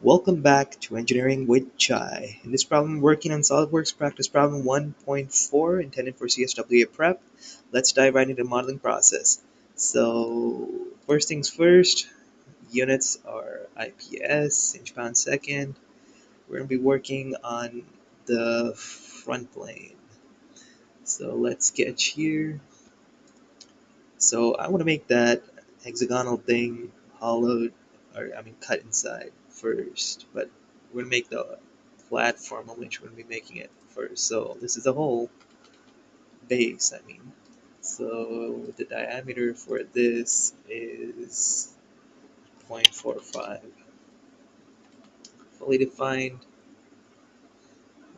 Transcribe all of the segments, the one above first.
Welcome back to Engineering with Chai. In this problem, we're working on SolidWorks Practice Problem 1.4, intended for CSWA Prep. Let's dive right into the modeling process. So, first things first, units are IPS, inch pound second. We're going to be working on the front plane. So, let's sketch here. So, I want to make that hexagonal thing hollowed, cut inside first, but we're going to make the platform on which we're going to be making it first. So this is the whole base, So the diameter for this is 0.45. Fully defined,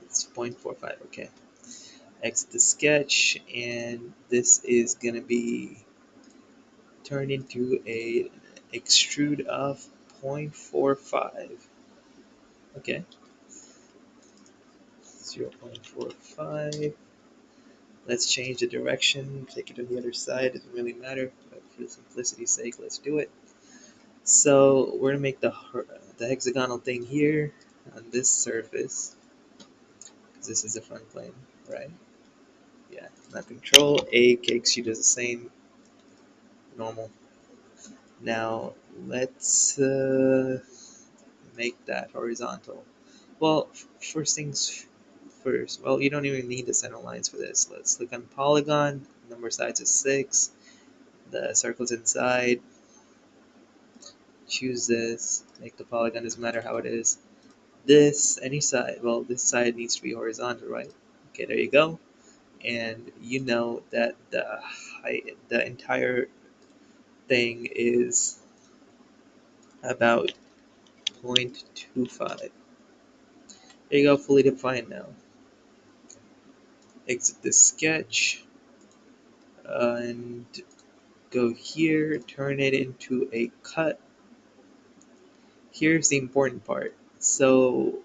it's 0.45, okay. Exit the sketch, and this is going to be turned into a extrude of 0.45. Okay, 0.45. Let's change the direction, take it to the other side, doesn't really matter, but for simplicity's sake, let's do it. So we're gonna make the hexagonal thing here on this surface, because this is the front plane, right? Yeah, now Control A kicks you to the same normal. Now let's make that horizontal. Well, first things first. Well, you don't even need the center lines for this. Let's click on polygon. Number of sides is 6. The circle's inside. Choose this. Make the polygon. Doesn't matter how it is. This any side. Well, this side needs to be horizontal, right? Okay, there you go. And you know that the height, the entire thing is about 0.25. There you go, fully defined now. Exit the sketch and go here, turn it into a cut. Here's the important part. So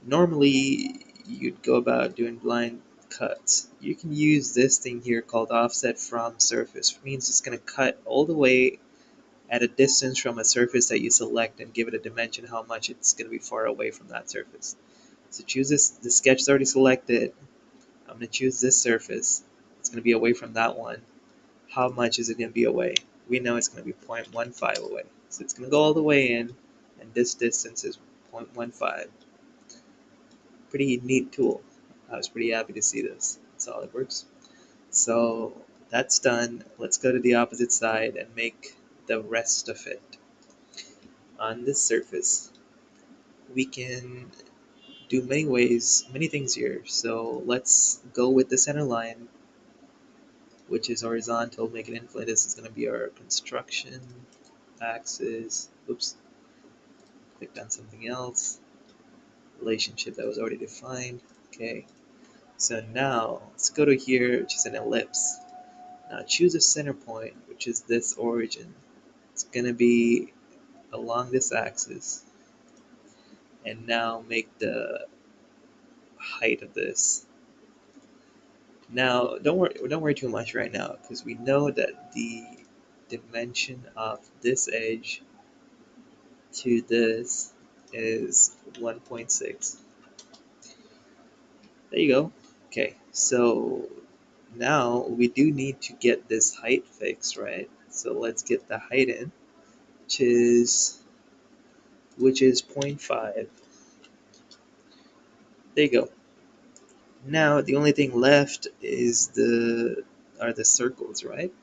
normally you'd go about doing blind cuts. You can use this thing here called offset from surface. It means it's going to cut all the way at a distance from a surface that you select and give it a dimension how much it's going to be far away from that surface. So choose this, the sketch is already selected. I'm going to choose this surface. It's going to be away from that one. How much is it going to be away? We know it's going to be 0.15 away. So it's going to go all the way in, and this distance is 0.15. Pretty neat tool. I was pretty happy to see this in SolidWorks. So that's done. Let's go to the opposite side and make the rest of it. On this surface, we can do many things here. So let's go with the center line, which is horizontal, make it infinite. This is going to be our construction axis. Oops, clicked on something else. Relationship that was already defined. Okay, so now let's go to here, which is an ellipse. Now choose a center point, which is this origin. It's going to be along this axis. And now make the height of this. Now don't worry too much right now, because we know that the dimension of this edge to this is 1.6. There you go. Okay, so now we do need to get this height fixed, right? So let's get the height in, which is 0.5. There you go. Now the only thing left is are the circles, right?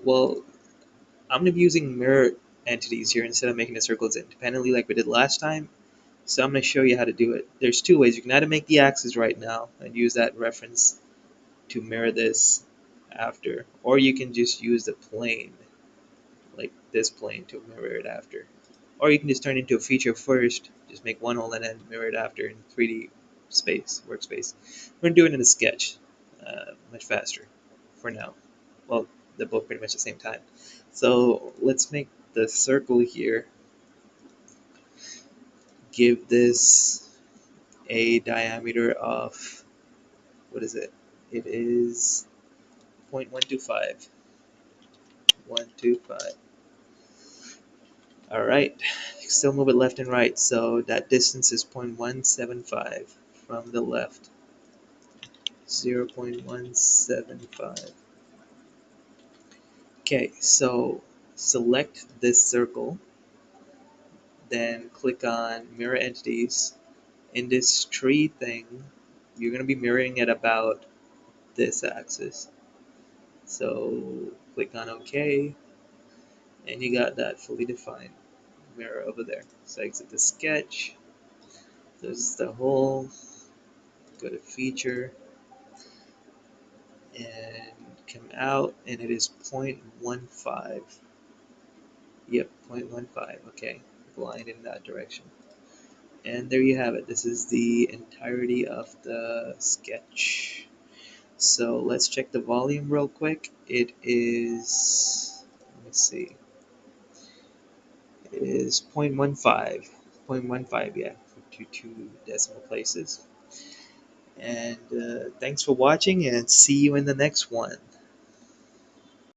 Well, I'm gonna be using mirror entities here instead of making the circles independently like we did last time. So I'm gonna show you how to do it. There's two ways. You can either make the axis right now and use that reference to mirror this after, or you can just use the plane, like this plane, to mirror it after. Or you can just turn it into a feature first, just make one hole and then mirror it after in 3D workspace. We're gonna do it in a sketch, much faster for now. Well, they're both pretty much the same time. So let's make the circle here. Give this a diameter of, what is it? It is 0.125. 125. All right. Still move it left and right, so that distance is 0.175 from the left. 0.175. Okay, so select this circle, then click on Mirror Entities. In this tree thing, you're going to be mirroring it about this axis. So click on OK, and you got that fully defined mirror over there. So exit the sketch. This is the hole. Go to Feature, and come out, and it is 0.15. Yep, 0.15. Okay, blind in that direction. And there you have it. This is the entirety of the sketch. So let's check the volume real quick. It is, let me see, it is 0.15. 0.15, yeah, for two decimal places. And thanks for watching, and see you in the next one.